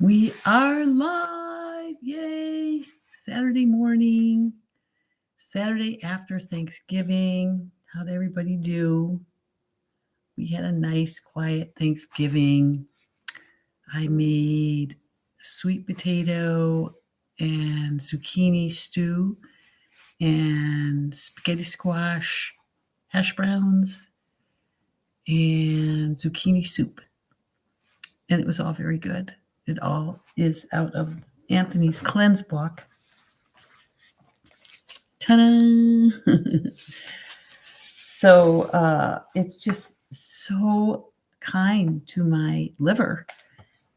We are live. Yay. Saturday morning, Saturday after Thanksgiving. How'd everybody do? We had a nice, quiet Thanksgiving. I made sweet potato and zucchini stew and spaghetti squash, hash browns, and zucchini soup. And it was all very good. It all is out of Anthony's Cleanse book. Ta-da! So it's just so kind to my liver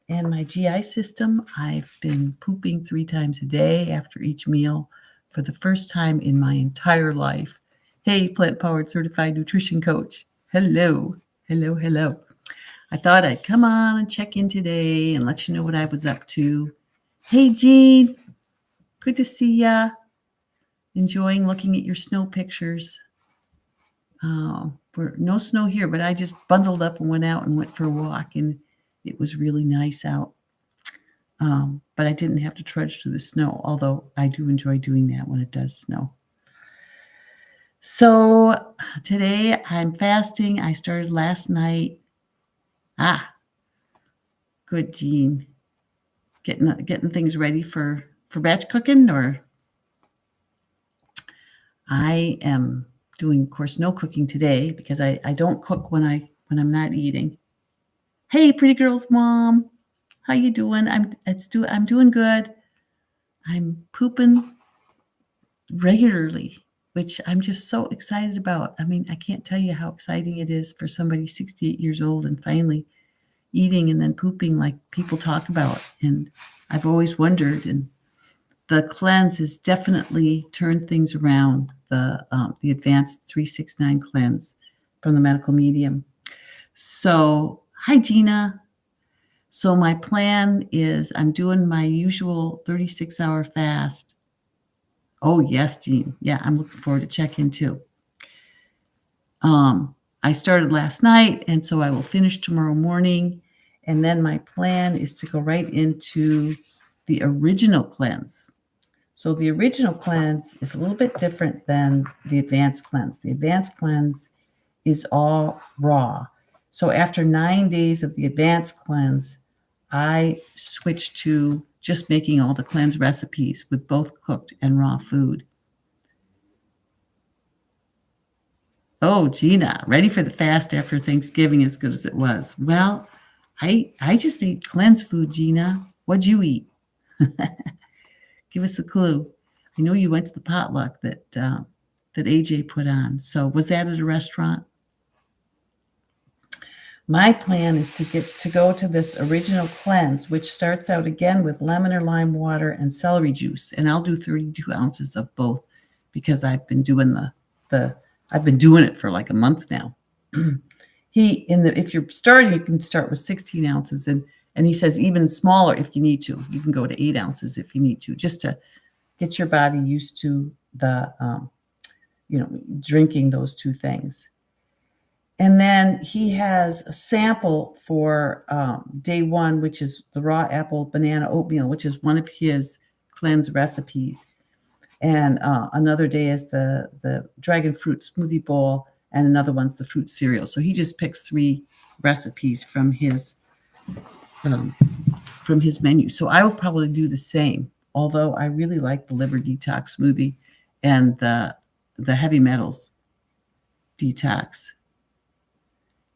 and my GI system. I've been pooping 3 times a day after each meal for the first time in my entire life. Hey, Plant Powered Certified Nutrition Coach. Hello. Hello, hello. I thought I'd come on and check in today and let you know what I was up to. Hey, Jean. Good to see ya. Enjoying looking at your snow pictures. No snow here, but I just bundled up and went out and went for a walk, and it was really nice out. But I didn't have to trudge through the snow, although I do enjoy doing that when it does snow. So today I'm fasting. I started last night. Good, Jean. Getting things ready for batch cooking, or I am doing, of course, no cooking today because I don't cook when I'm not eating. Hey, pretty girl's mom, how you doing? I'm doing good. I'm pooping regularly, which I'm just so excited about. I mean, I can't tell you how exciting it is for somebody 68 years old and finally eating and then pooping like people talk about. And I've always wondered, and the cleanse has definitely turned things around. The advanced 369 cleanse from the medical medium. So, hi Gina. So my plan is I'm doing my usual 36-hour fast. Oh yes, Jean. Yeah, I'm looking forward to check-in too. I started last night, and so I will finish tomorrow morning. And then my plan is to go right into the original cleanse. So the original cleanse is a little bit different than the advanced cleanse. The advanced cleanse is all raw. So after 9 days of the advanced cleanse, I switched to just making all the cleanse recipes with both cooked and raw food. Oh, Gina, ready for the fast after Thanksgiving as good as it was. Well, I just ate cleanse food, Gina. What'd you eat? Give us a clue. I know you went to the potluck that AJ put on. So was that at a restaurant? My plan is to go to this original cleanse, which starts out again with lemon or lime water and celery juice. And I'll do 32 ounces of both because I've been doing I've been doing it for like a month now. If you're starting, you can start with 16 ounces, and he says even smaller if you need to. You can go to 8 ounces if you need to, just to get your body used to the drinking those two things. And then he has a sample for day 1, which is the raw apple banana oatmeal, which is one of his cleanse recipes. And another day is the dragon fruit smoothie bowl, and another one's the fruit cereal. So he just picks 3 recipes from his menu. So I will probably do the same, although I really like the liver detox smoothie and the heavy metals detox.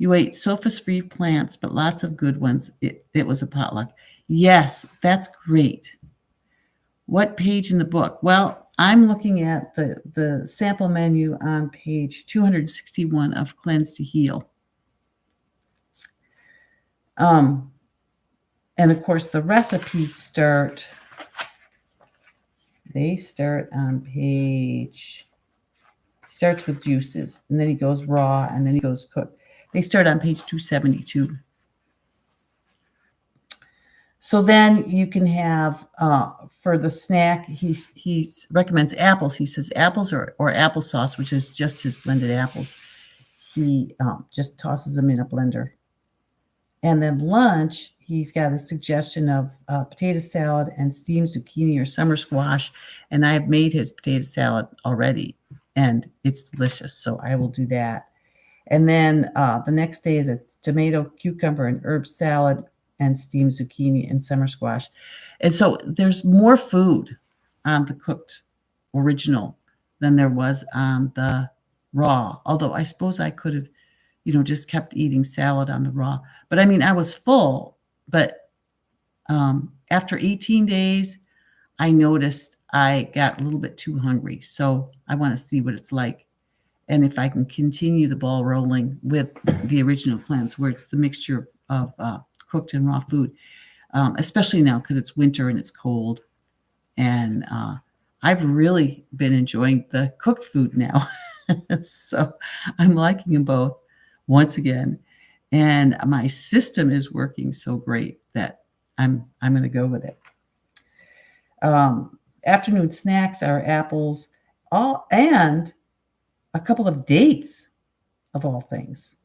You ate sophos-free plants, but lots of good ones. It was a potluck. Yes, that's great. What page in the book? Well, I'm looking at the sample menu on page 261 of Cleanse to Heal. And of course, the recipes start on page, starts with juices, and then he goes raw, and then he goes cooked. They start on page 272. So then you can have, for the snack, he recommends apples. He says apples or applesauce, which is just his blended apples. He just tosses them in a blender. And then lunch, he's got a suggestion of potato salad and steamed zucchini or summer squash. And I've made his potato salad already, and it's delicious. So I will do that. And then the next day is a tomato, cucumber, and herb salad and steamed zucchini and summer squash. And so there's more food on the cooked original than there was on the raw. Although I suppose I could have, just kept eating salad on the raw. But I mean, I was full. But after 18 days, I noticed I got a little bit too hungry. So I want to see what it's like. And if I can continue the ball rolling with the original cleanse, where it's the mixture of cooked and raw food, especially now because it's winter and it's cold. And I've really been enjoying the cooked food now. So I'm liking them both once again. And my system is working so great that I'm going to go with it. Afternoon snacks are apples, and a couple of dates, of all things.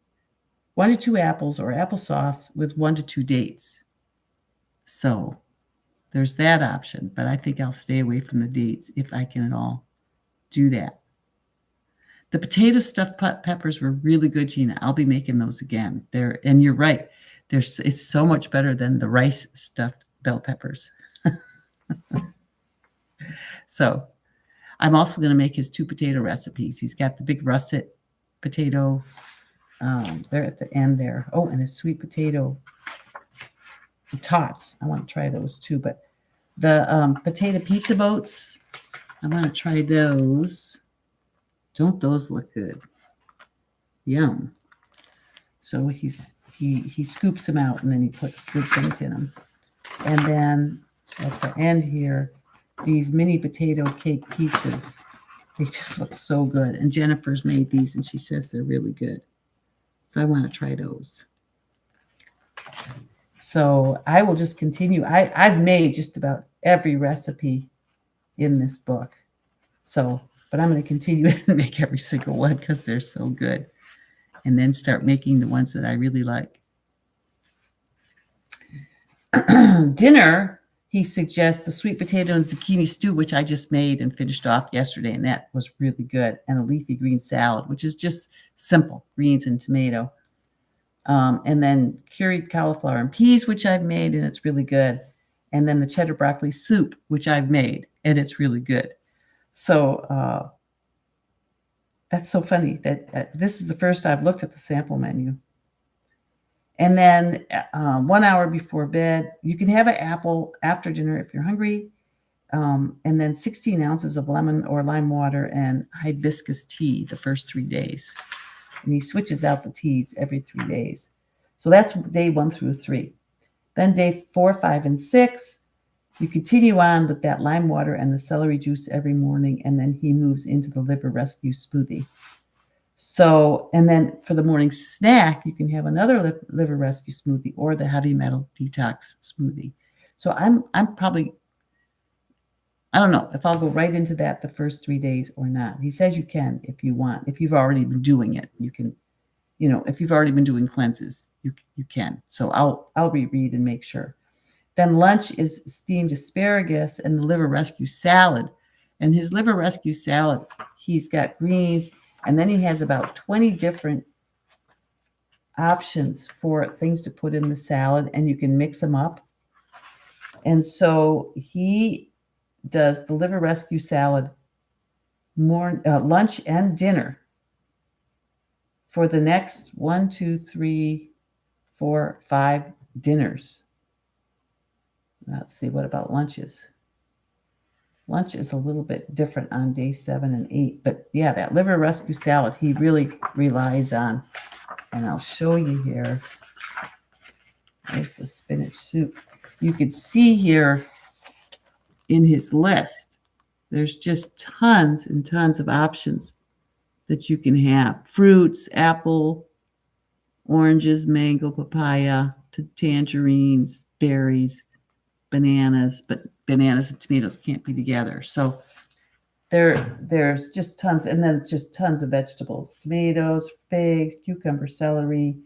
1 to 2 apples or applesauce with 1 to 2 dates. So there's that option, but I think I'll stay away from the dates if I can at all do that. The potato stuffed peppers were really good, Gina. I'll be making those again. And you're right. It's so much better than the rice stuffed bell peppers. So I'm also going to make his 2 potato recipes. He's got the big russet potato there at the end there. Oh, and his sweet potato tots. I want to try those too. But the potato pizza boats, I want to try those. Don't those look good? Yum. So he scoops them out and then he puts good things in them. And then at the end here, these mini potato cake pizzas. They just look so good. And Jennifer's made these and she says they're really good. So I want to try those. So I will just continue. I've made just about every recipe in this book. So, but I'm going to continue and make every single one because they're so good. And then start making the ones that I really like. Dinner, he suggests the sweet potato and zucchini stew, which I just made and finished off yesterday, and that was really good. And a leafy green salad, which is just simple, greens and tomato. And then curried cauliflower and peas, which I've made, and it's really good. And then the cheddar broccoli soup, which I've made, and it's really good. So that's so funny that this is the first I've looked at the sample menu. And then 1 hour before bed, you can have an apple after dinner if you're hungry. And then 16 ounces of lemon or lime water and hibiscus tea the first 3 days. And he switches out the teas every 3 days. So that's day 1 through 3. Then day 4, 5, and 6, you continue on with that lime water and the celery juice every morning. And then he moves into the liver rescue smoothie. So, and then for the morning snack, you can have another liver rescue smoothie or the heavy metal detox smoothie. So I'm probably, I don't know if I'll go right into that the first 3 days or not. He says you can if you want. If you've already been doing it, you can, if you've already been doing cleanses, you can. So I'll reread and make sure. Then lunch is steamed asparagus and the liver rescue salad. And his liver rescue salad, he's got greens, and then he has about 20 different options for things to put in the salad, and you can mix them up. And so he does the liver rescue salad lunch and dinner for the next 1, 2, 3, 4, 5 dinners. Let's see, what about lunches? Lunch is a little bit different on day 7 and 8. But yeah, that liver rescue salad, he really relies on. And I'll show you here. There's the spinach soup. You can see here in his list, there's just tons and tons of options that you can have. Fruits, apple, oranges, mango, papaya, tangerines, berries, bananas, but bananas and tomatoes can't be together. So there's just tons, and then it's just tons of vegetables, tomatoes, figs, cucumber, celery,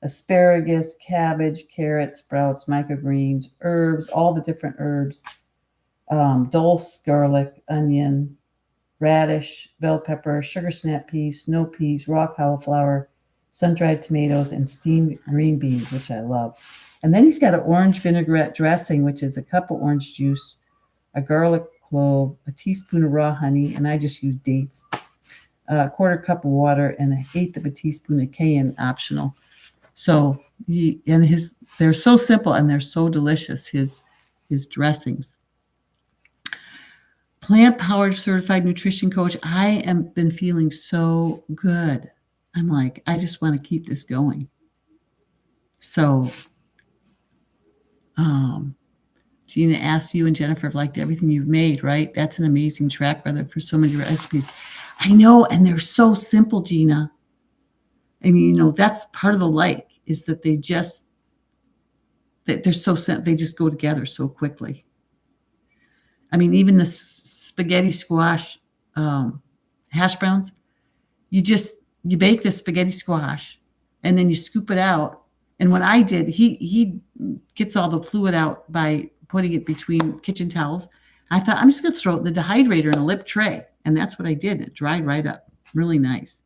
asparagus, cabbage, carrots, sprouts, microgreens, herbs, all the different herbs, dulse, garlic, onion, radish, bell pepper, sugar snap peas, snow peas, raw cauliflower, sun-dried tomatoes, and steamed green beans, which I love. And then he's got an orange vinaigrette dressing, which is a cup of orange juice, a garlic clove, a teaspoon of raw honey, and I just use dates, a quarter cup of water, and an eighth of a teaspoon of cayenne, optional. So they're so simple and they're so delicious, his dressings. Plant Powered Certified Nutrition Coach. I am been feeling so good. I'm like, I just want to keep this going. So Gina asks you and Jennifer have liked everything you've made, right? That's an amazing track record for so many recipes. I know, and they're so simple, Gina. I mean, that's part of the like is that they're so simple. They just go together so quickly. I mean, even the spaghetti squash hash browns, you bake the spaghetti squash and then you scoop it out. And what I did, he gets all the fluid out by putting it between kitchen towels. I thought, I'm just going to throw it in the dehydrator in a lip tray. And that's what I did. It dried right up. Really nice.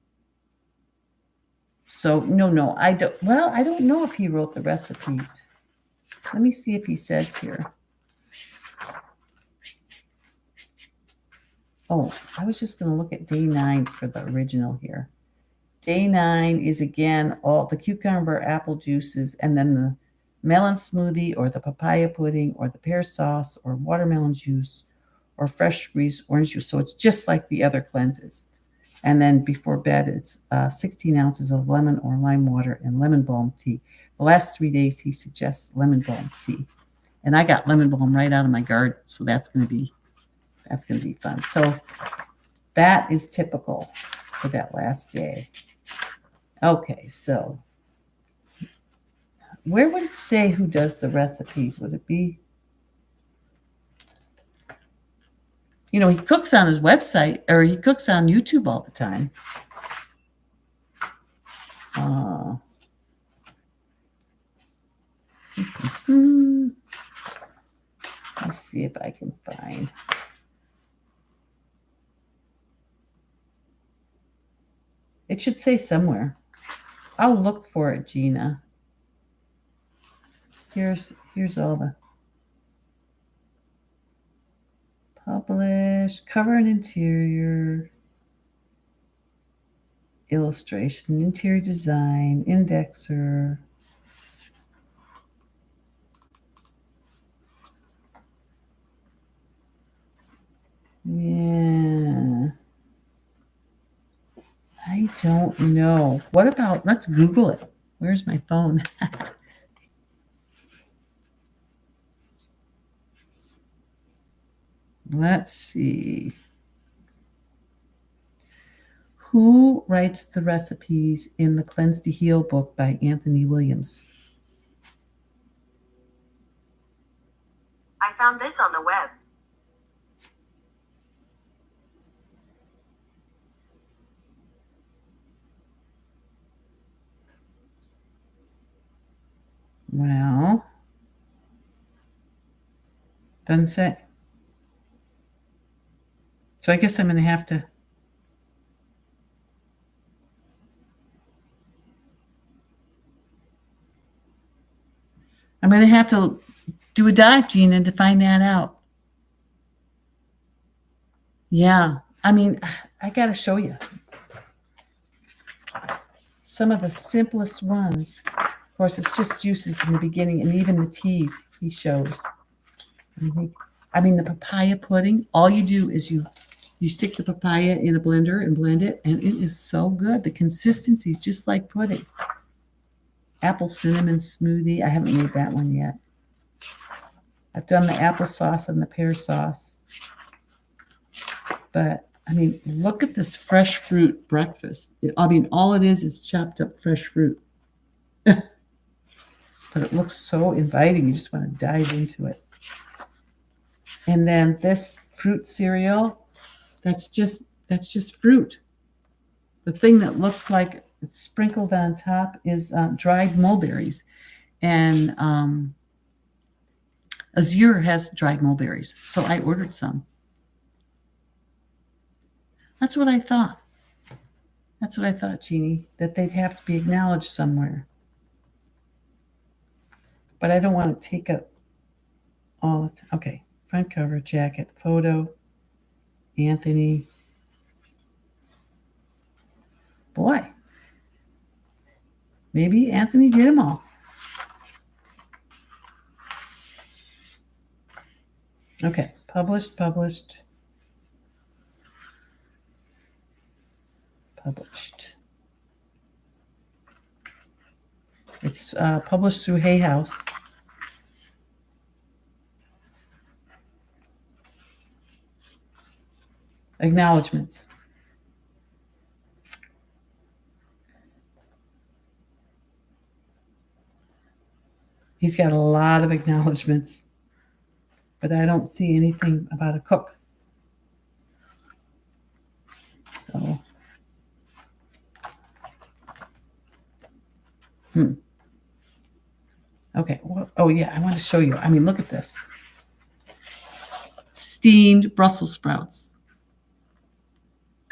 So, no, I don't. Well, I don't know if he wrote the recipes. Let me see if he says here. Oh, I was just going to look at day 9 for the original here. Day 9 is, again, all the cucumber, apple juices, and then the melon smoothie or the papaya pudding or the pear sauce or watermelon juice or fresh squeezed orange juice. So it's just like the other cleanses. And then before bed, it's 16 ounces of lemon or lime water and lemon balm tea. The last 3 days, he suggests lemon balm tea. And I got lemon balm right out of my garden, so that's going to be fun. So that is typical for that last day. Okay, so where would it say who does the recipes? Would it be? He cooks on his website, or he cooks on YouTube all the time. Let's see if I can find. It should say somewhere. I'll look for it, Gina. Here's all the published, cover and interior, illustration, interior design, indexer. Yeah. I don't know. What about, let's Google it. Where's my phone? Let's see. Who writes the recipes in the Cleanse to Heal book by Anthony Williams? I found this on the web. Well, doesn't say. So I guess I'm going to have to. I'm going to have to do a dive, Gina, to find that out. Yeah. I mean, I got to show you some of the simplest ones. Of course, it's just juices in the beginning, and even the teas he shows. I mean, the papaya pudding, all you do is you stick the papaya in a blender and blend it, and it is so good. The consistency is just like pudding. Apple cinnamon smoothie. I haven't made that one yet. I've done the applesauce and the pear sauce. But, I mean, look at this fresh fruit breakfast. All it is chopped up fresh fruit. But it looks so inviting. You just want to dive into it. And then this fruit cereal, that's just fruit. The thing that looks like it's sprinkled on top is dried mulberries. And Azure has dried mulberries, so I ordered some. That's what I thought. That's what I thought, Jeannie, that they'd have to be acknowledged somewhere. But I don't want to take up all the time. Okay, front cover, jacket, photo, Anthony. Boy, maybe Anthony did them all. Okay, published. It's published through Hay House. Acknowledgements. He's got a lot of acknowledgements, but I don't see anything about a cook. So, Okay. Well, oh, yeah. I want to show you. I mean, look at this. Steamed Brussels sprouts.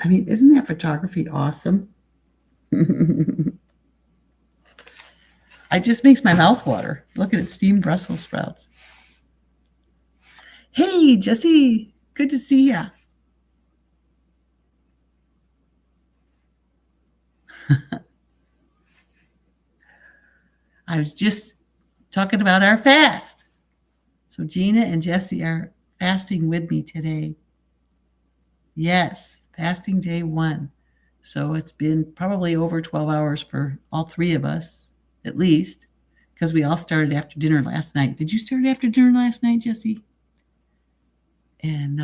I mean, isn't that photography awesome? It just makes my mouth water. Look at it, steamed Brussels sprouts. Hey, Jesse. Good to see ya. I was just talking about our fast. So Gina and Jesse are fasting with me today. Yes, fasting day 1. So it's been probably over 12 hours for all 3 of us, at least, because we all started after dinner last night. Did you start after dinner last night, Jesse? And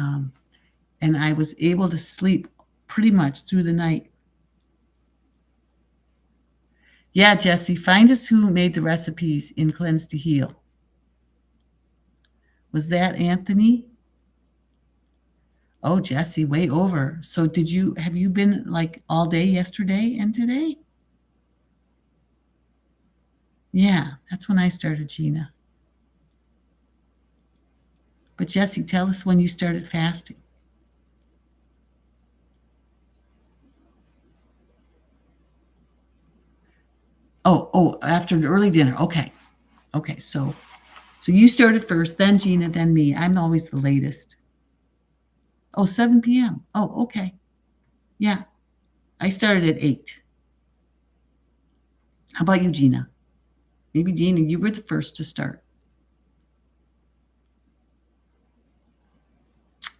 I was able to sleep pretty much through the night. Yeah, Jesse, find us who made the recipes in Cleanse to Heal. Was that Anthony? Oh, Jesse, way over. So have you been like all day yesterday and today? Yeah, that's when I started, Gina. But Jesse, tell us when you started fasting. Oh, after the early dinner. Okay. So you started first, then Gina, then me. I'm always the latest. Oh, 7 p.m. Oh, okay. Yeah. I started at 8. How about you, Gina? Maybe Gina, you were the first to start.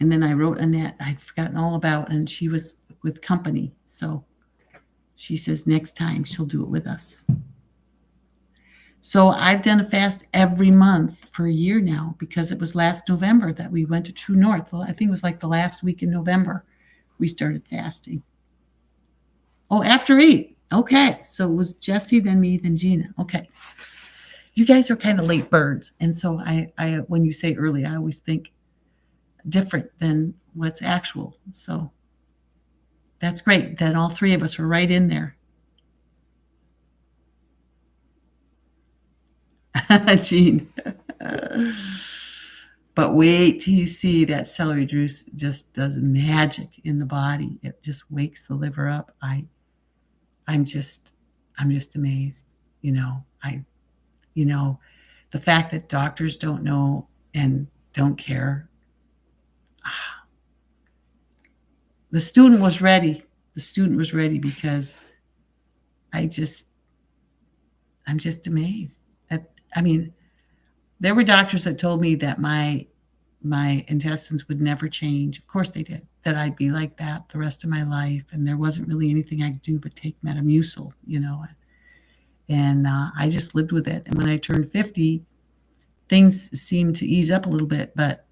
And then I wrote Annette. I'd forgotten all about, and she was with company. So she says next time she'll do it with us. So I've done a fast every month for a year now because it was last November that we went to True North. I think it was like the last week in November we started fasting. Oh, after 8. Okay. So it was Jesse, then me, then Gina. Okay. You guys are kind of late birds. And so I when you say early, I always think different than what's actual. So that's great. Then all 3 of us were right in there. Jean. But wait till you see that celery juice just does magic in the body. It just wakes the liver up. I'm just amazed. The fact that doctors don't know and don't care. The student was ready. Because I'm just amazed. There were doctors that told me that my intestines would never change. Of course they did. That I'd be like that the rest of my life, and there wasn't really anything I could do but take Metamucil, And I just lived with it. And when I turned 50, things seemed to ease up a little bit. But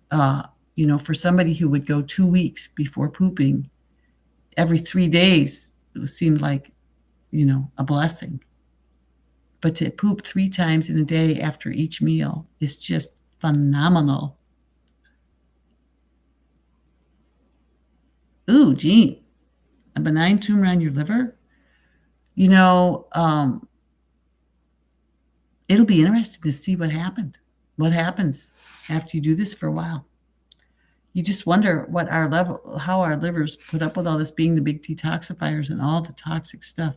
for somebody who would go 2 weeks before pooping, every 3 days, it seemed like, a blessing. But to poop 3 times in a day after each meal is just phenomenal. Ooh, Jean, a benign tumor on your liver? you know, it'll be interesting to see what happens after you do this for a while. You just wonder how our livers put up with all this, being the big detoxifiers and all the toxic stuff.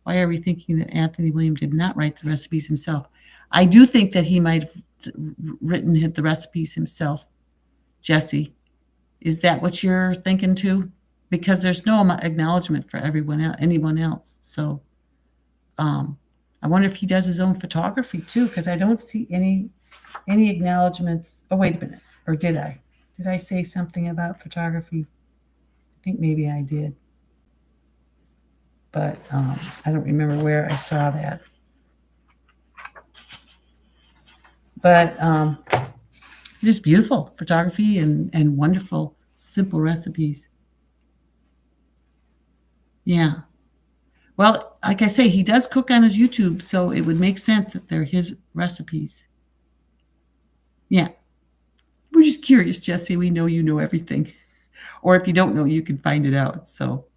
Why are we thinking that Anthony William did not write the recipes himself? I do think that he might have written the recipes himself. Jesse, is that what you're thinking too? Because there's no acknowledgement for anyone else. So I wonder if he does his own photography too, because I don't see any acknowledgments. Oh, wait a minute. Or did I? Did I say something about photography? I think maybe I did. But I don't remember where I saw that. But just beautiful photography and wonderful, simple recipes. Yeah. Well, like I say, he does cook on his YouTube, so it would make sense that they're his recipes. Yeah. We're just curious, Jesse. We know you know everything. Or if you don't know, you can find it out. So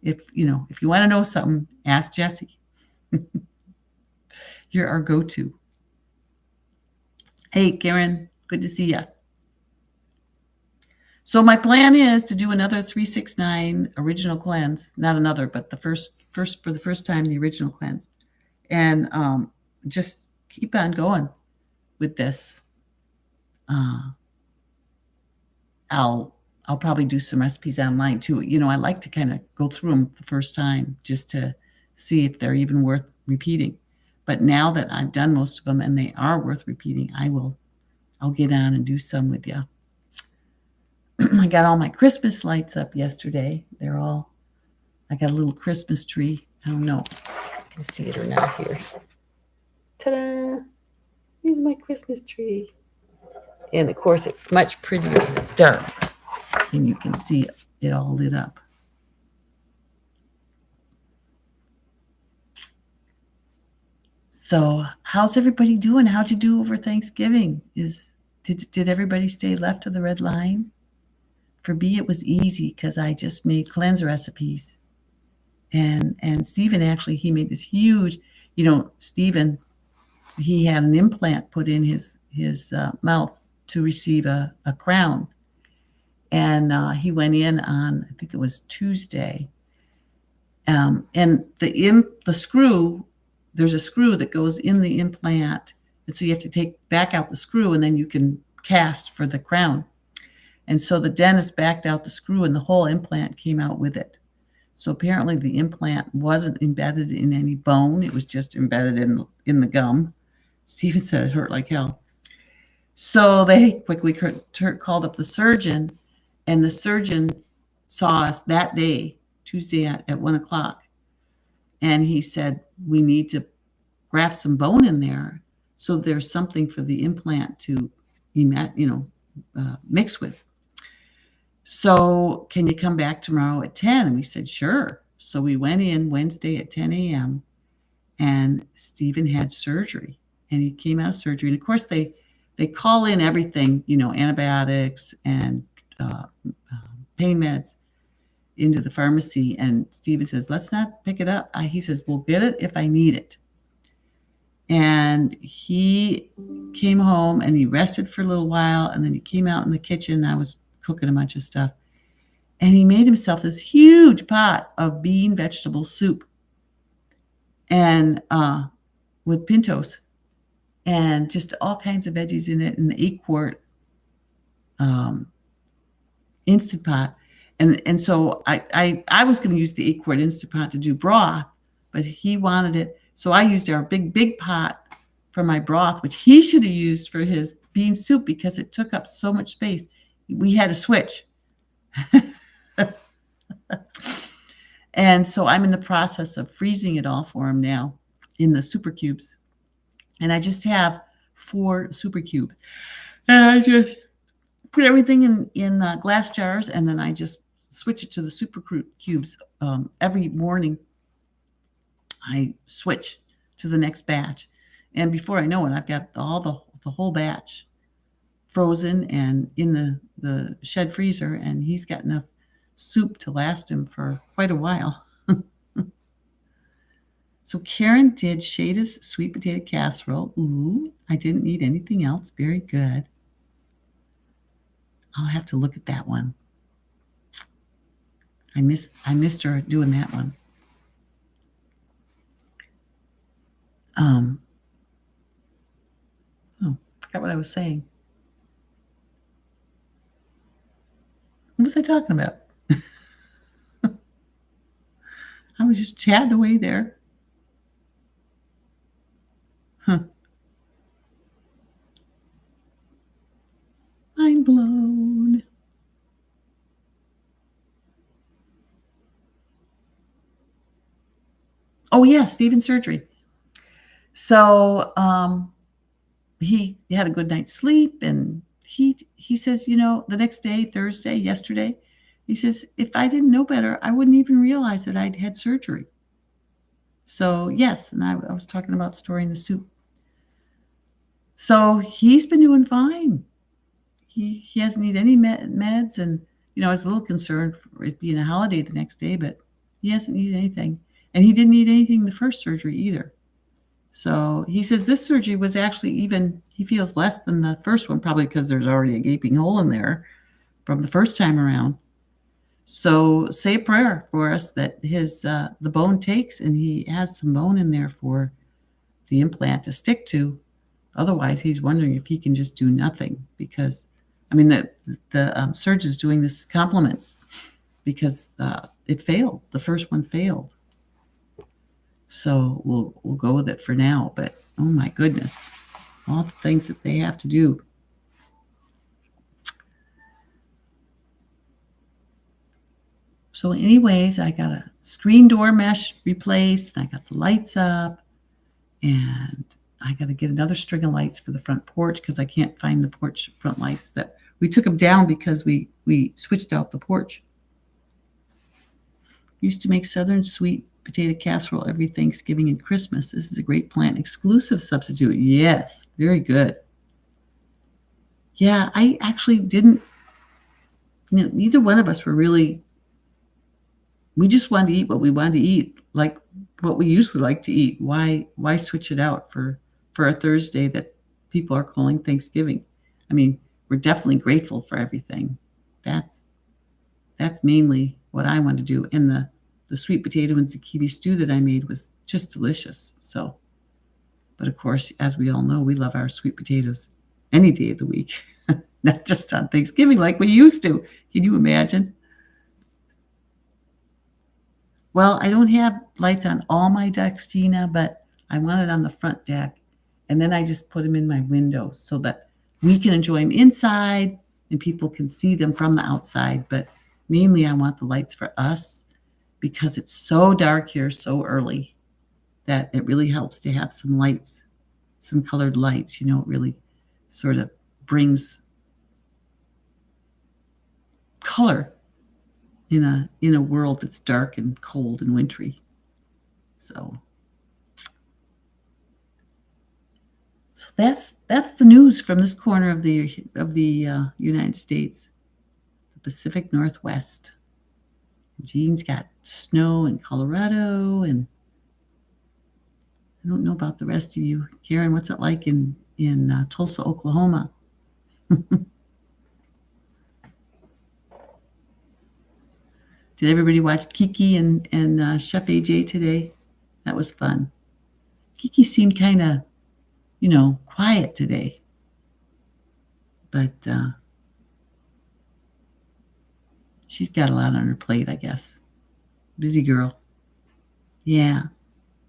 if you want to know something, ask Jesse. You're our go-to. Hey, Karen, good to see you. So my plan is to do another 369 original cleanse, not another, but the first for the first time, the original cleanse, and just keep on going with this. I'll probably do some recipes online too. I like to kind of go through them the first time just to see if they're even worth repeating. But now that I've done most of them and they are worth repeating, I'll get on and do some with you. I got all my Christmas lights up yesterday. I got a little Christmas tree. I don't know if you can see it or not here. Ta-da! Here's my Christmas tree. And of course, it's much prettier when it's dark. And you can see it all lit up. So how's everybody doing? How'd you do over Thanksgiving? Did everybody stay left of the red line? For me, it was easy because I just made cleanse recipes. And Stephen, actually, he made this huge, Stephen, he had an implant put in his mouth to receive a crown. And he went in on, I think it was Tuesday. And the screw, there's a screw that goes in the implant. And so you have to take back out the screw and then you can cast for the crown. And so the dentist backed out the screw and the whole implant came out with it. So apparently the implant wasn't embedded in any bone. It was just embedded in the gum. Stephen said it hurt like hell. So they quickly called up the surgeon, and the surgeon saw us that day, Tuesday at 1:00. And he said, we need to graft some bone in there so there's something for the implant to mix with. So can you come back tomorrow at 10? And we said, sure. So we went in Wednesday at 10 a.m. and Stephen had surgery. And he came out of surgery. And of course, they call in everything, antibiotics and pain meds into the pharmacy. And Stephen says, let's not pick it up. He says, we'll get it if I need it. And he came home and he rested for a little while. And then he came out in the kitchen. I was cooking a bunch of stuff. And he made himself this huge pot of bean vegetable soup and with pintos and just all kinds of veggies in it, in the 8-quart Instant Pot. And so I was going to use the 8-quart Instant Pot to do broth, but he wanted it. So I used our big pot for my broth, which he should have used for his bean soup because it took up so much space. We had to switch. And so I'm in the process of freezing it all for him now in the super cubes. And I just have 4 super cubes. And I just put everything in glass jars, and then I just switch it to the super cubes. Every morning, I switch to the next batch. And before I know it, I've got all the whole batch frozen and in the shed freezer, and he's got enough soup to last him for quite a while. So Karen did Shada's sweet potato casserole. Ooh, I didn't eat anything else. Very good. I'll have to look at that one. I missed her doing that one. Forgot what I was saying. What was I talking about? I was just chatting away there. Mind blown. Oh yeah, Stephen's surgery. So he had a good night's sleep, and he says, the next day, Thursday, yesterday, he says, if I didn't know better, I wouldn't even realize that I'd had surgery. So yes, and I was talking about storing the soup. So he's been doing fine. He hasn't needed any meds, and I was a little concerned for it being a holiday the next day, but he hasn't needed anything, and he didn't need anything the first surgery either. So he says this surgery was actually he feels less than the first one, probably because there's already a gaping hole in there from the first time around. So say a prayer for us that the bone takes, and he has some bone in there for the implant to stick to. Otherwise, he's wondering if he can just do nothing, because the surgeon's doing this compliments because it failed. The first one failed. So we'll go with it for now. But oh my goodness, all the things that they have to do. So anyways, I got a screen door mesh replaced. I got the lights up, and I got to get another string of lights for the front porch because I can't find the porch front lights. That we took them down because we switched out the porch. Used to make Southern sweet potato casserole every Thanksgiving and Christmas. This is a great plant exclusive substitute. Yes, very good. Yeah, I actually didn't, neither one of us were really, we just wanted to eat what we wanted to eat, like what we usually like to eat. Why switch it out for a Thursday that people are calling Thanksgiving? We're definitely grateful for everything. That's mainly what I want to do. And the sweet potato and zucchini stew that I made was just delicious. So, but of course, as we all know, we love our sweet potatoes any day of the week, not just on Thanksgiving like we used to. Can you imagine? Well, I don't have lights on all my decks, Gina, but I want it on the front deck. And then I just put them in my window so that we can enjoy them inside and people can see them from the outside. But mainly I want the lights for us because it's so dark here so early that it really helps to have some lights, some colored lights. It really sort of brings color in a world that's dark and cold and wintry. So that's the news from this corner of the United States, the Pacific Northwest. Jean's got snow in Colorado, and I don't know about the rest of you. Karen, what's it like in Tulsa, Oklahoma? Did everybody watch Kiki and Chef AJ today? That was fun. Kiki seemed kind of, quiet today. But she's got a lot on her plate, I guess. Busy girl. Yeah.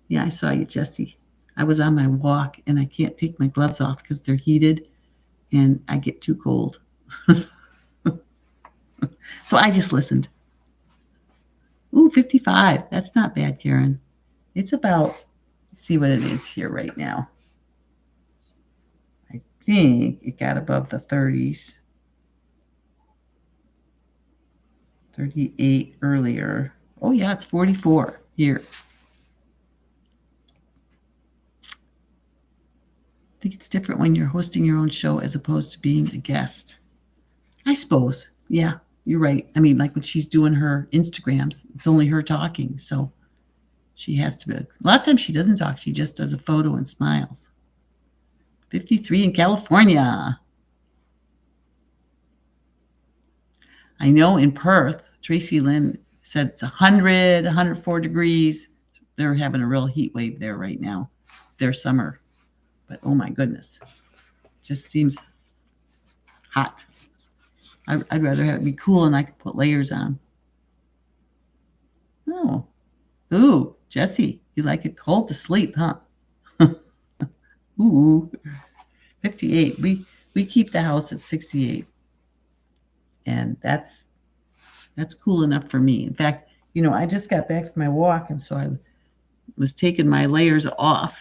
Yeah, I saw you, Jessie. I was on my walk, and I can't take my gloves off because they're heated, and I get too cold. So I just listened. Ooh, 55. That's not bad, Karen. It's about, let's see what it is here right now. I think it got above the 30s. 38 earlier. Oh, yeah, it's 44 here. I think it's different when you're hosting your own show as opposed to being a guest. I suppose. Yeah, you're right. Like when she's doing her Instagrams, it's only her talking. So She has to be. A lot of times she doesn't talk. She just does a photo and smiles. 53 in California. I know in Perth, Tracy Lynn said it's 100, 104 degrees. They're having a real heat wave there right now. It's their summer. But oh my goodness. Just seems hot. I'd rather have it be cool and I could put layers on. Oh. Ooh, Jesse, you like it cold to sleep, huh? Ooh. 58. We keep the house at 68. And that's cool enough for me. In fact, I just got back from my walk, and so I was taking my layers off.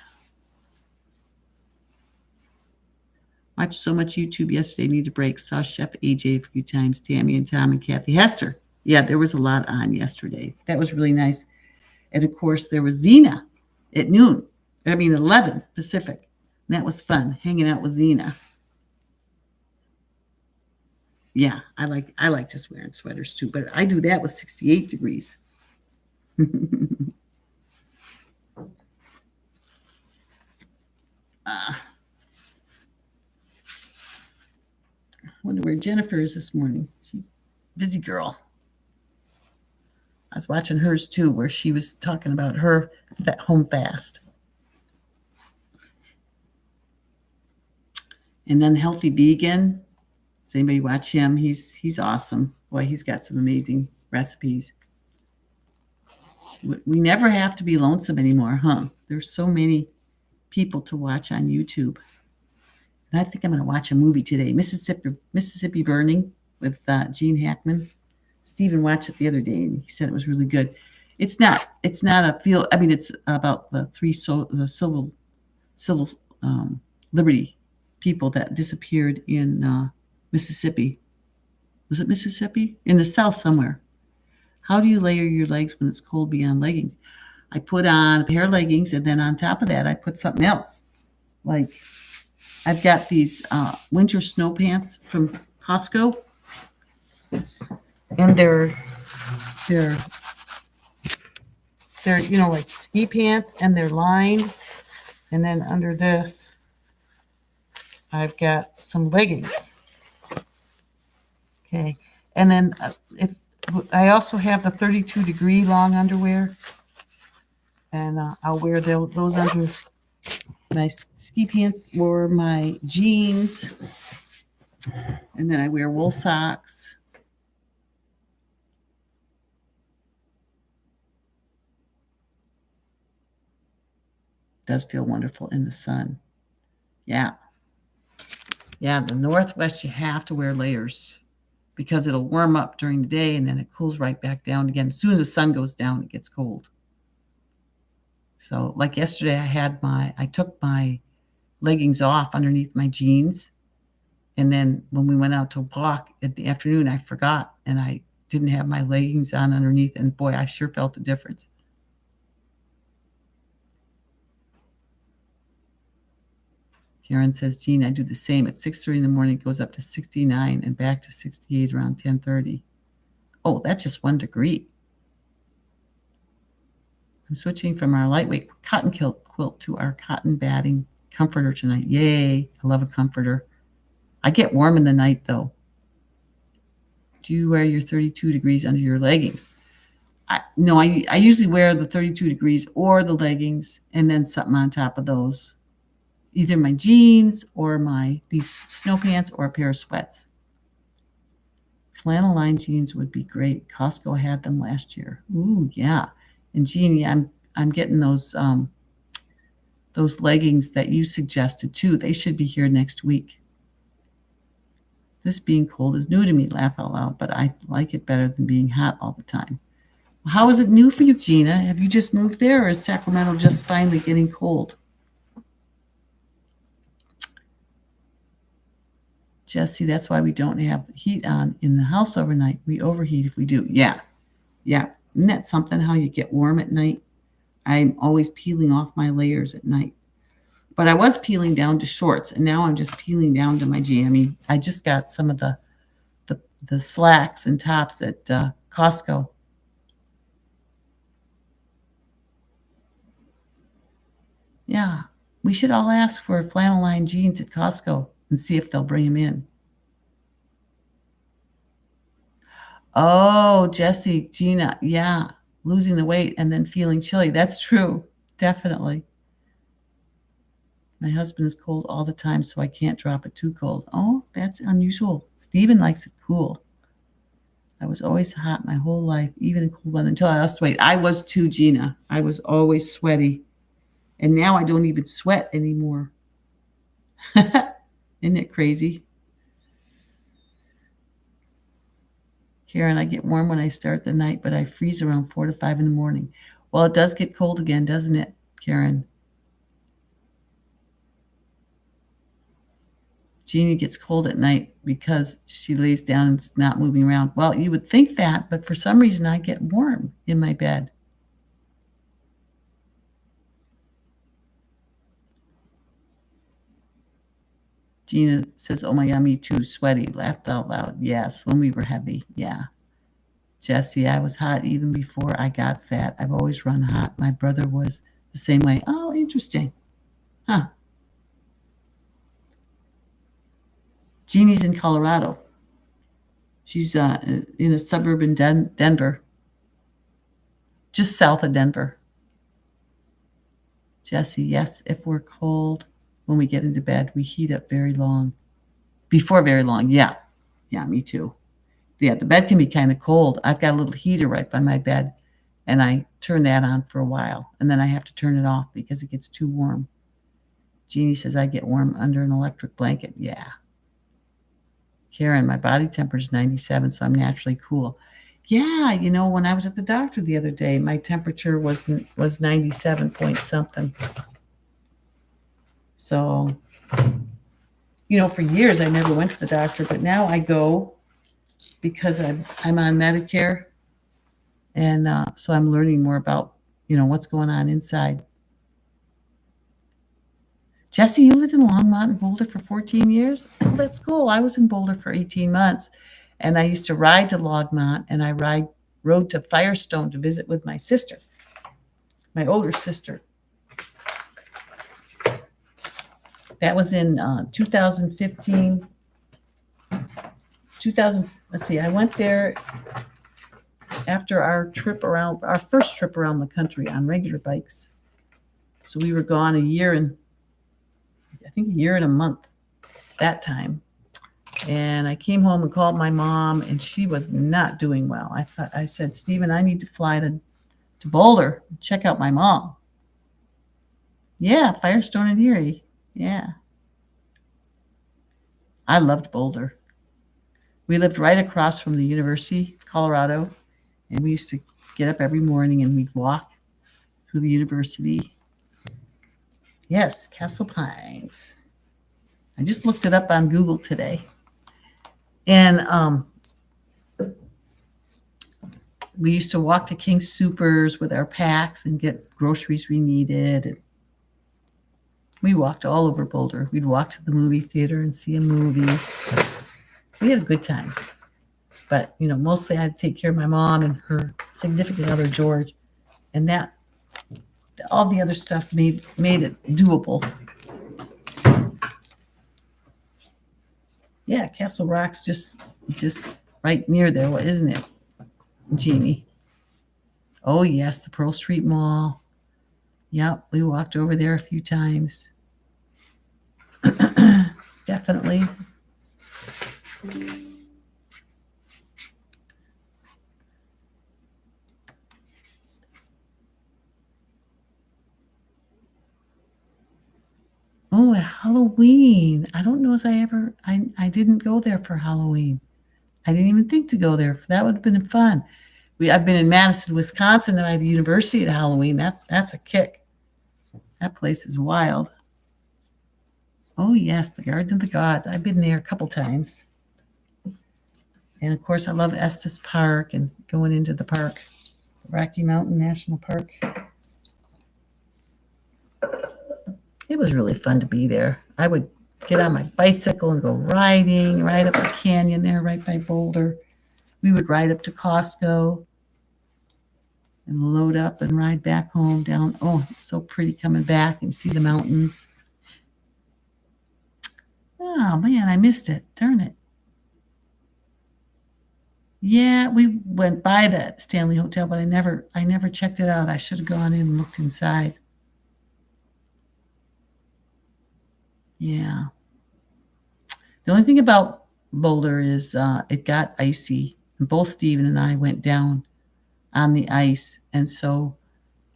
Watched so much YouTube yesterday, need a break. Saw Chef AJ a few times, Tammy and Tom and Kathy Hester. Yeah, there was a lot on yesterday. That was really nice. And of course, there was Xena at noon. 11 Pacific. And that was fun, hanging out with Xena. Yeah, I like just wearing sweaters too, but I do that with 68 degrees. I wonder where Jennifer is this morning. She's a busy girl. I was watching hers too, where she was talking about her home fast. And then Healthy Vegan. Does anybody watch him? He's awesome. Boy, he's got some amazing recipes. We never have to be lonesome anymore, huh? There's so many people to watch on YouTube. And I think I'm going to watch a movie today, Mississippi Burning with Gene Hackman. Stephen watched it the other day, and he said it was really good. It's not a feel. It's about the civil liberty people that disappeared in Mississippi. Was it Mississippi? In the South somewhere. How do you layer your legs when it's cold beyond leggings? I put on a pair of leggings, and then on top of that, I put something else. Like I've got these winter snow pants from Costco, and they're like ski pants, and they're lined. And then under this, I've got some leggings. Okay, and then I also have the 32-degree long underwear, and I'll wear those under my ski pants or my jeans, and then I wear wool socks. It does feel wonderful in the sun. Yeah, the Northwest, you have to wear layers because it'll warm up during the day and then it cools right back down again. As soon as the sun goes down, it gets cold. So like yesterday, I took my leggings off underneath my jeans. And then when we went out to walk in the afternoon, I forgot and I didn't have my leggings on underneath. And boy, I sure felt the difference. Karen says, Jean, I do the same. At 6:30 in the morning, it goes up to 69 and back to 68 around 10:30. Oh, that's just 1 degree. I'm switching from our lightweight cotton quilt to our cotton batting comforter tonight. Yay. I love a comforter. I get warm in the night, though. Do you wear your 32 degrees under your leggings? No, I usually wear the 32 degrees or the leggings and then something on top of those. Either my jeans or these snow pants or a pair of sweats. Flannel lined jeans would be great. Costco had them last year. Ooh, yeah. And Jeannie, I'm getting those leggings that you suggested too. They should be here next week. This being cold is new to me, laugh out loud, but I like it better than being hot all the time. How is it new for you, Gina? Have you just moved there, or is Sacramento just finally getting cold? Jesse, that's why we don't have heat on in the house overnight. We overheat if we do. Yeah. Isn't that something, how you get warm at night? I'm always peeling off my layers at night. But I was peeling down to shorts, and now I'm just peeling down to my jammy. I just got some of the slacks and tops at Costco. Yeah. We should all ask for flannel lined jeans at Costco and see if they'll bring them in. Oh, Jesse, Gina. Yeah. Losing the weight and then feeling chilly. That's true. Definitely. My husband is cold all the time, so I can't drop it too cold. Oh, that's unusual. Steven likes it cool. I was always hot my whole life, even in cold weather, until I lost weight. I was too, Gina. I was always sweaty. And now I don't even sweat anymore. Isn't it crazy? Karen, I get warm when I start the night, but I freeze around 4 to 5 in the morning. Well, it does get cold again, doesn't it, Karen? Jeannie gets cold at night because she lays down and is not moving around. Well, you would think that, but for some reason I get warm in my bed. Gina says, oh my God, me too, sweaty, laughed out loud. Yes, when we were heavy, yeah. Jesse, I was hot even before I got fat. I've always run hot. My brother was the same way. Oh, interesting. Huh. Jeannie's in Colorado. She's in a suburb in Denver, just south of Denver. Jesse, yes, if we're cold when we get into bed, we heat up very long. Before very long, yeah. Yeah, me too. Yeah, the bed can be kind of cold. I've got a little heater right by my bed, and I turn that on for a while, and then I have to turn it off because it gets too warm. Jeannie says, I get warm under an electric blanket. Yeah. Karen, my body temperature is 97, so I'm naturally cool. Yeah, when I was at the doctor the other day, my temperature was 97 point something. So, for years I never went to the doctor, but now I go because I'm on Medicare, and so I'm learning more about what's going on inside. Jesse, you lived in Longmont and Boulder for 14 years? Oh, that's cool. I was in Boulder for 18 months, and I used to ride to Longmont, and I rode to Firestone to visit with my sister, my older sister. That was in 2015. Let's see, I went there after our first trip around the country on regular bikes. So we were gone a year and a month that time. And I came home and called my mom, and she was not doing well. I said, Stephen, I need to fly to Boulder, check out my mom. Yeah, Firestone and Erie. Yeah. I loved Boulder. We lived right across from the University of Colorado, and we used to get up every morning and we'd walk through the university. Yes, Castle Pines. I just looked it up on Google today. And we used to walk to King Soopers with our packs and get groceries we needed. And we walked all over Boulder. We'd walk to the movie theater and see a movie. We had a good time. But, mostly I had to take care of my mom and her significant other, George. And that, all the other stuff made it doable. Yeah, Castle Rock's just right near there, isn't it, Jeannie? Oh, yes, the Pearl Street Mall. Yep, we walked over there a few times. Definitely. Oh, Halloween. I don't know if I didn't go there for Halloween. I didn't even think to go there. That would have been fun. I've been in Madison, Wisconsin, and at the university at Halloween. That's a kick. That place is wild. Oh, yes, the Garden of the Gods. I've been there a couple times. And, of course, I love Estes Park and going into the park, Rocky Mountain National Park. It was really fun to be there. I would get on my bicycle and go riding right up a canyon there right by Boulder. We would ride up to Costco. and load up and ride back home down. Oh, it's so pretty coming back and see the mountains. Oh man, I missed it. Darn it. Yeah, we went by the Stanley Hotel, but I never checked it out. I should have gone in and looked inside. Yeah. The only thing about Boulder is it got icy. Both Steven and I went down on the ice, and so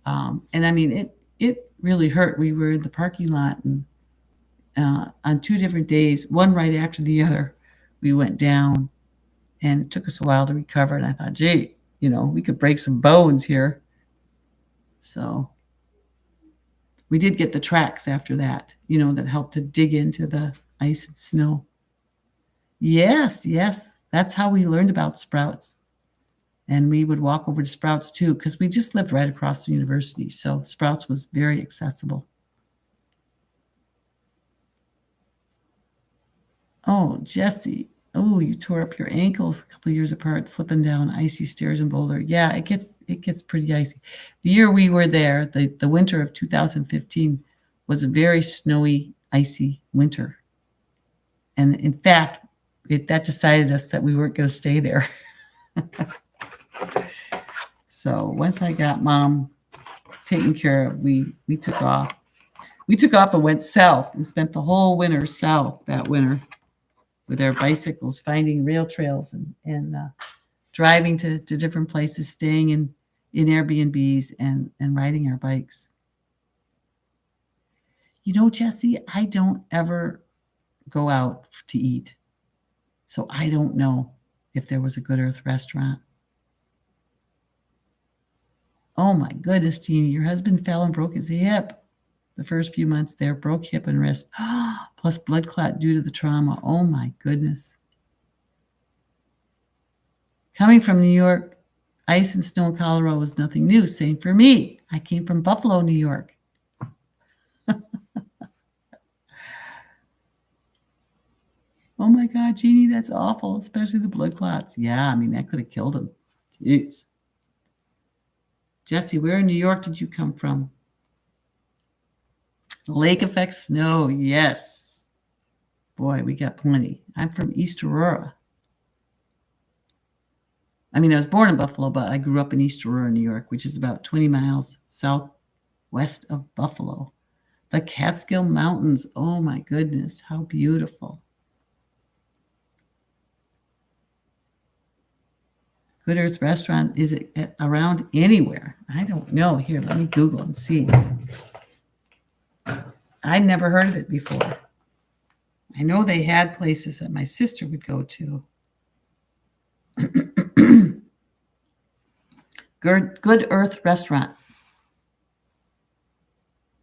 and I mean it really hurt. We were in the parking lot, and on 2 different days, one right after the other, we went down, and it took us a while to recover. And I thought, gee, we could break some bones here. So we did get the tracks after that, that helped to dig into the ice and snow. Yes, yes. That's how we learned about Sprouts. And we would walk over to Sprouts too, because we just lived right across the university. So Sprouts was very accessible. Oh, Jesse. Oh, you tore up your ankles a couple of years apart, slipping down icy stairs in Boulder. Yeah, it gets pretty icy. The year we were there, the winter of 2015, was a very snowy, icy winter. And in fact, that decided us that we weren't going to stay there. So once I got Mom taken care of, we took off. We took off and went south and spent the whole winter south that winter with our bicycles, finding rail trails and driving to different places, staying in Airbnbs and riding our bikes. Jesse, I don't ever go out to eat. So I don't know if there was a Good Earth restaurant. Oh my goodness, Jeannie, your husband fell and broke his hip. The first few months there, broke hip and wrist, plus blood clot due to the trauma. Oh my goodness. Coming from New York, ice and snow in Colorado was nothing new. Same for me. I came from Buffalo, New York. Oh my God, Jeannie, that's awful, especially the blood clots. Yeah, I mean, that could have killed him. Jeez. Jesse, where in New York did you come from? Lake effect snow, yes. Boy, we got plenty. I'm from East Aurora. I mean, I was born in Buffalo, but I grew up in East Aurora, New York, which is about 20 miles southwest of Buffalo. The Catskill Mountains, oh my goodness, how beautiful. Good Earth restaurant, is it around anywhere? I don't know. Here, let me Google and see. I'd never heard of it before. I know they had places that my sister would go to. Good Earth restaurant.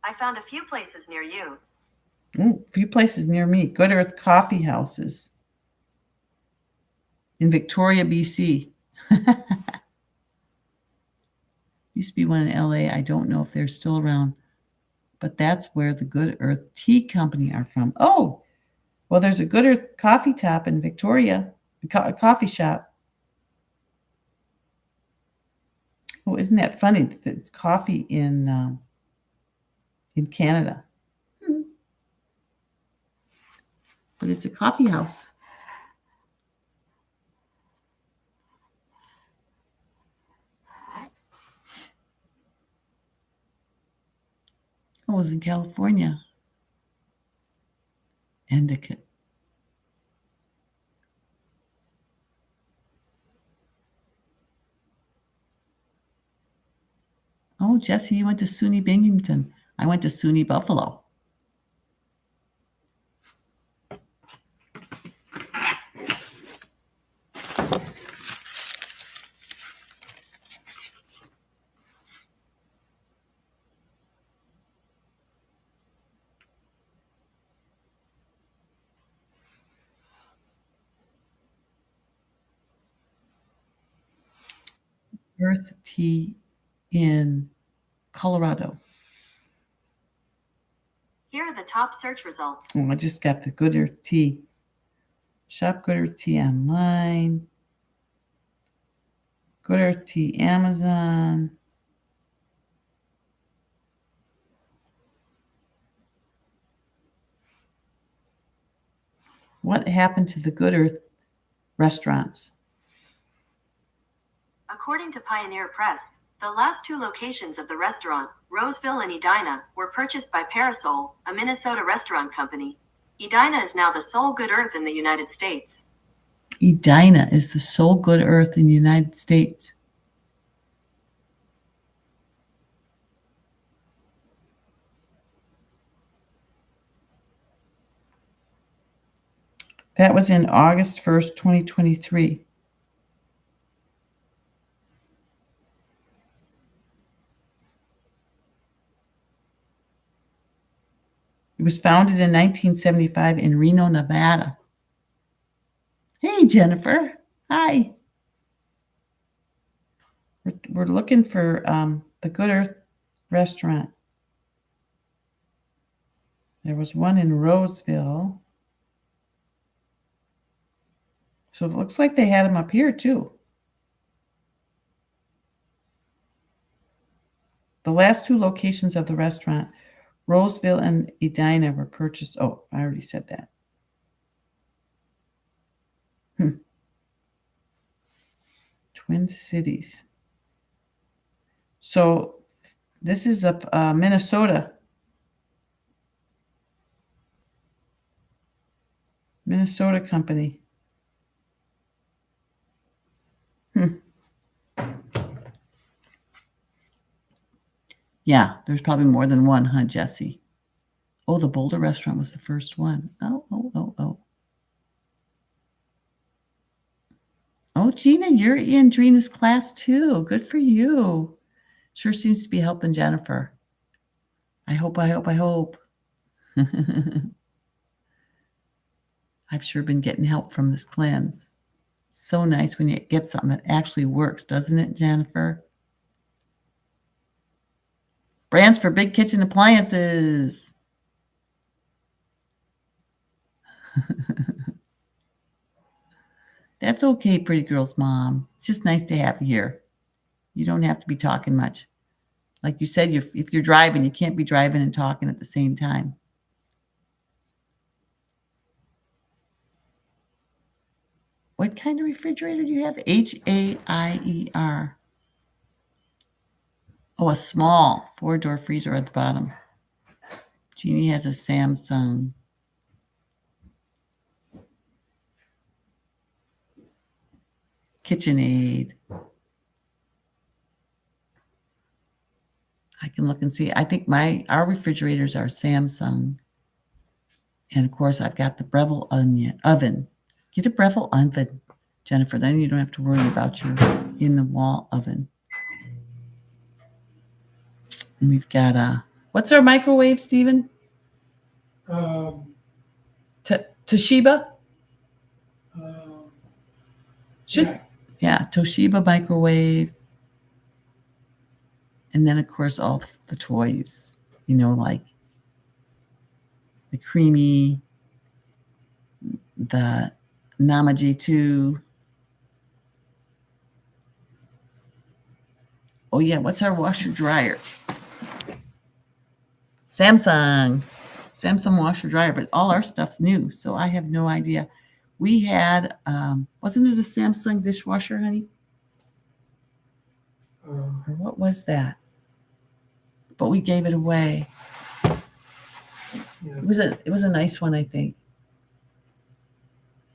I found a few places near you. Ooh, a few places near me. Good Earth coffee houses in Victoria, BC. Used to be one in LA. I don't know if they're still around, but that's where the Good Earth Tea Company are from. Oh, well, there's a Good Earth coffee shop in Victoria, a coffee shop. Oh, isn't that funny that it's coffee in Canada? But it's a coffee house. It was in California. Endicott. Oh, Jesse, you went to SUNY Binghamton. I went to SUNY Buffalo. Earth Tea in Colorado. Here are the top search results. Oh, I just got the Good Earth Tea. Shop Good Earth Tea online. Good Earth Tea Amazon. What happened to the Good Earth restaurants? According to Pioneer Press, the last two locations of the restaurant, Roseville and Edina, were purchased by Parasol, a Minnesota restaurant company. Edina is now the sole Good Earth in the United States. Edina is the sole Good Earth in the United States. That was in August 1st, 2023. It was founded in 1975 in Reno, Nevada. Hey, Jennifer. Hi. We're looking for the Good Earth restaurant. There was one in Roseville. So it looks like they had them up here too. The last two locations of the restaurant, Roseville and Edina, were purchased. Oh, I already said that. Twin Cities. So this is up Minnesota. Minnesota company. Yeah, there's probably more than one, huh, Jesse? Oh, the Boulder restaurant was the first one. Oh. Oh, Gina, you're in Drina's class too. Good for you. Sure seems to be helping Jennifer. I hope. I've sure been getting help from this cleanse. It's so nice when you get something that actually works, doesn't it, Jennifer? Brands for big kitchen appliances. That's okay, pretty girl's mom. It's just nice to have you here. You don't have to be talking much. Like you said, if you're driving, you can't be driving and talking at the same time. What kind of refrigerator do you have? H-A-I-E-R. Oh, a small 4-door freezer at the bottom. Jeannie has a Samsung. KitchenAid. I can look and see. I think our refrigerators are Samsung. And of course, I've got the Breville oven. Get a Breville oven, Jennifer. Then you don't have to worry about your in-the-wall oven. And we've got what's our microwave, Stephen? Toshiba? Toshiba microwave. And then, of course, all the toys, like the Creamy, the Namaji 2. Oh, yeah, what's our washer dryer? Samsung washer dryer, but all our stuff's new, so I have no idea. We had, wasn't it a Samsung dishwasher, honey? Or what was that? But we gave it away. Yeah. It was a nice one, I think.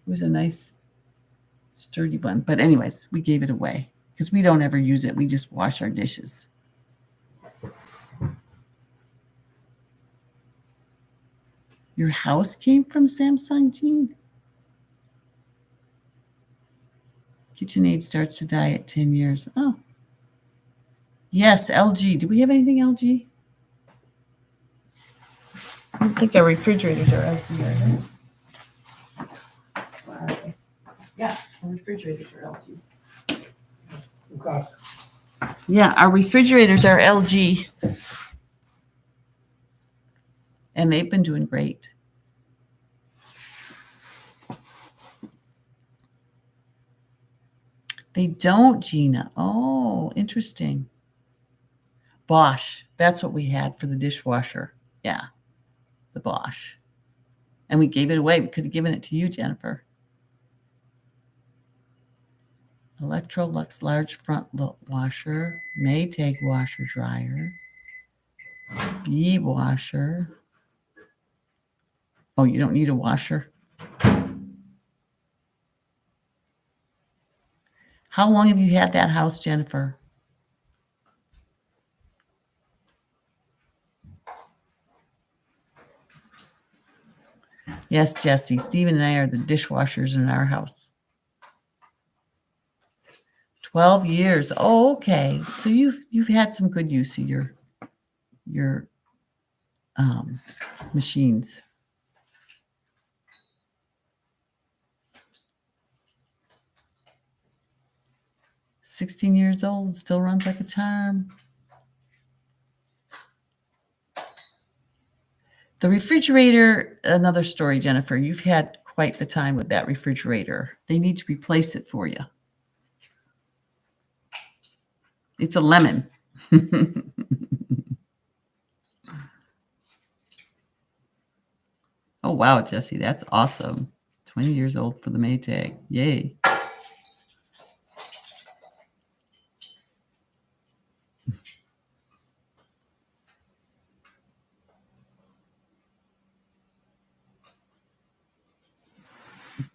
It was a nice, sturdy one. But anyways, we gave it away because we don't ever use it. We just wash our dishes. Your house came from Samsung, Jean? KitchenAid starts to die at 10 years. Oh. Yes, LG. Do we have anything LG? I don't think our refrigerators are LG, are they? Yeah, our refrigerators are LG. Okay. Yeah, our refrigerators are LG. And they've been doing great. They don't, Gina. Oh, interesting. Bosch. That's what we had for the dishwasher. Yeah, the Bosch. And we gave it away. We could have given it to you, Jennifer. Electrolux large front washer, Maytag washer dryer, Bee washer. Oh, you don't need a washer? How long have you had that house, Jennifer? Yes, Jesse. Stephen and I are the dishwashers in our house. 12 years. Oh, okay. So you've had some good use of your machines. 16 years old, still runs like a charm. The refrigerator, another story, Jennifer. You've had quite the time with that refrigerator. They need to replace it for you. It's a lemon. Oh, wow, Jesse, that's awesome. 20 years old for the Maytag. Yay.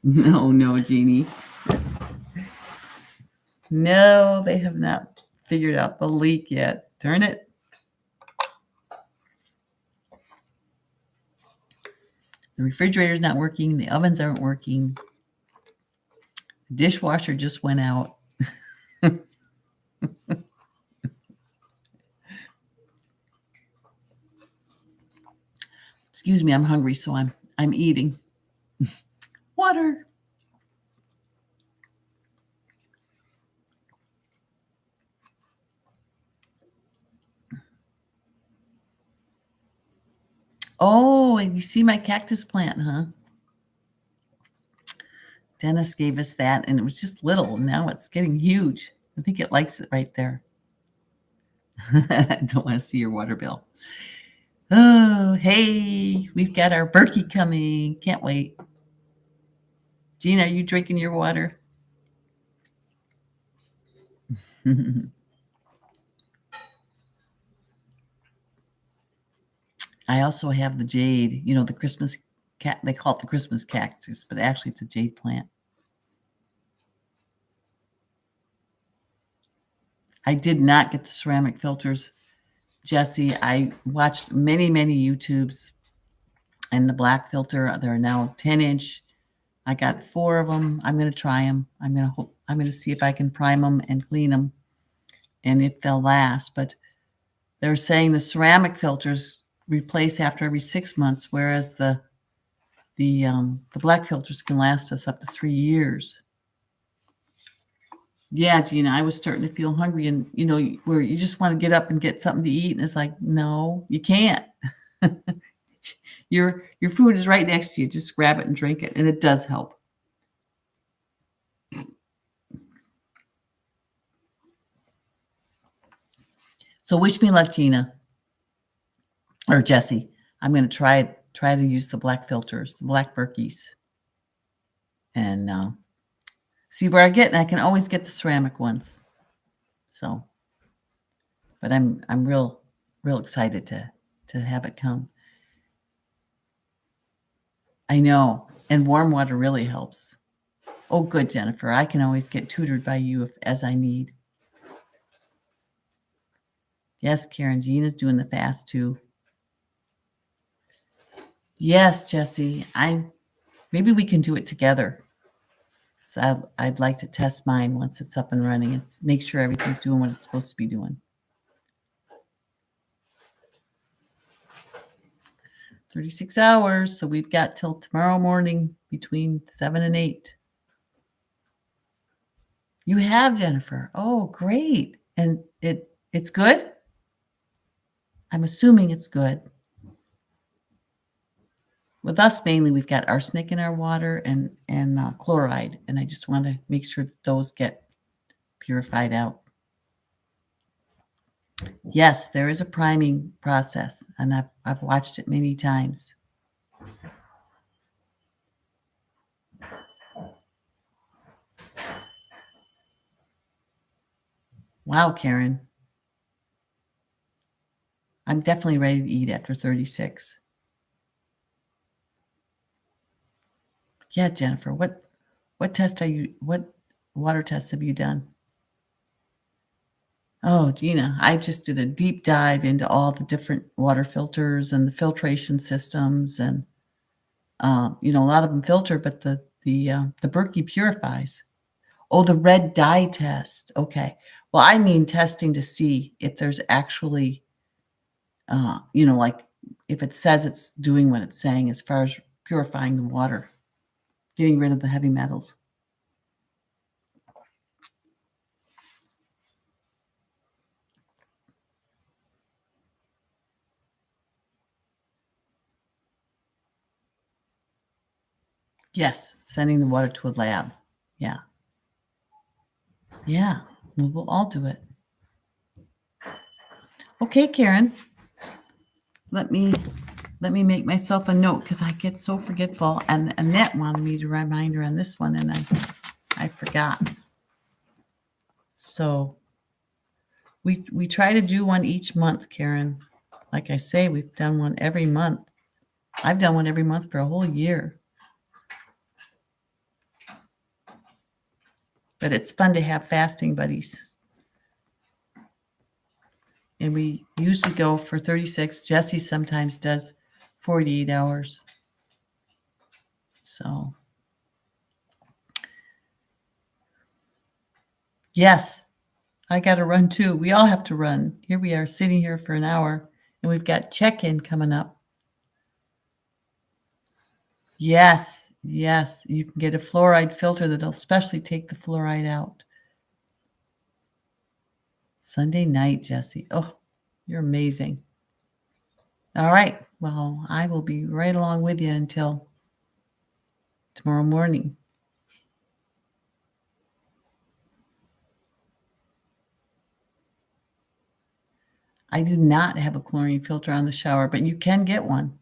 No, Jeannie. No, they have not figured out the leak yet. Darn it. The refrigerator's not working. The ovens aren't working. The dishwasher just went out. Excuse me, I'm hungry, so I'm eating. Water. Oh, and you see my cactus plant, huh? Dennis gave us that, and it was just little. Now it's getting huge. I think it likes it right there. I don't want to see your water bill. Oh, hey, we've got our Berkey coming. Can't wait. Gina, are you drinking your water? I also have the jade, the Christmas cat. They call it the Christmas cactus, but actually it's a jade plant. I did not get the ceramic filters, Jesse. I watched many YouTubes, and the black filter, they're now 10-inch. I got 4 of them. I'm going to try them. I'm going to see if I can prime them and clean them and if they'll last. But they're saying the ceramic filters replace after every 6 months, whereas the black filters can last us up to 3 years. Yeah, Gina, I was starting to feel hungry, and where you just want to get up and get something to eat, and it's like, no, you can't. Your food is right next to you. Just grab it and drink it, and it does help. So wish me luck, Gina or Jesse. I'm going to try to use the black filters, the black Berkeys, and see where I get. And I can always get the ceramic ones. So, but I'm real excited to have it come. I know, and warm water really helps. Oh, good, Jennifer. I can always get tutored by you as I need. Yes, Karen, Gina's doing the fast too. Yes, Jesse. Maybe we can do it together. So I'd like to test mine once it's up and running and make sure everything's doing what it's supposed to be doing. 36 hours, so we've got till tomorrow morning between 7 and 8. You have, Jennifer. Oh, great. And it's good? I'm assuming it's good. With us, mainly, we've got arsenic in our water and chloride, and I just want to make sure that those get purified out. Yes, there is a priming process, and I've watched it many times. Wow, Karen. I'm definitely ready to eat after 36. Yeah, Jennifer, what water tests have you done? Oh, Gina, I just did a deep dive into all the different water filters and the filtration systems, and a lot of them filter, but the Berkey purifies. Oh, the red dye test. Okay. Well, I mean testing to see if there's actually, like if it says it's doing what it's saying as far as purifying the water, getting rid of the heavy metals. Yes, sending the water to a lab. Yeah. Yeah. We'll all do it. Okay, Karen. Let me make myself a note because I get so forgetful. And Annette wanted me to remind her on this one, and I forgot. So we try to do one each month, Karen. Like I say, we've done one every month. I've done one every month for a whole year. But it's fun to have fasting buddies. And we usually go for 36. Jessie sometimes does 48 hours. So, yes, I got to run too. We all have to run. Here we are sitting here for an hour, and we've got check-in coming up. Yes, you can get a fluoride filter that'll especially take the fluoride out. Sunday night, Jessie. Oh, you're amazing. All right. Well, I will be right along with you until tomorrow morning. I do not have a chlorine filter on the shower, but you can get one.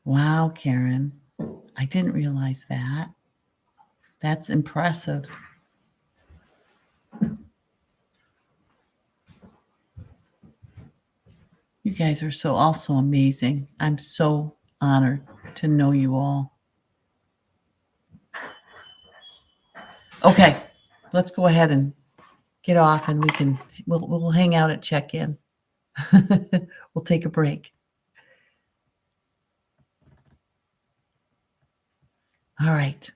Wow, Karen. I didn't realize that. That's impressive. You guys are so also amazing. I'm so honored to know you all. Okay, let's go ahead and get off, and we'll hang out at check-in. We'll take a break. All right.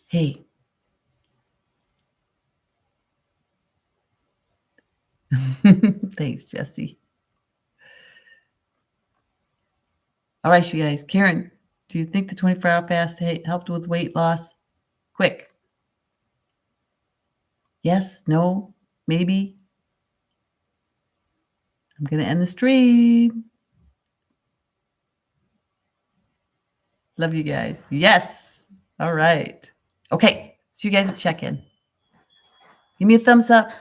Hey. Thanks, Jessie. All right, you guys. Karen, do you think the 24-hour fast helped with weight loss? Quick. Yes, no, maybe. I'm going to end the stream. Love you guys. Yes. All right. Okay. See you guys at check-in. Give me a thumbs up.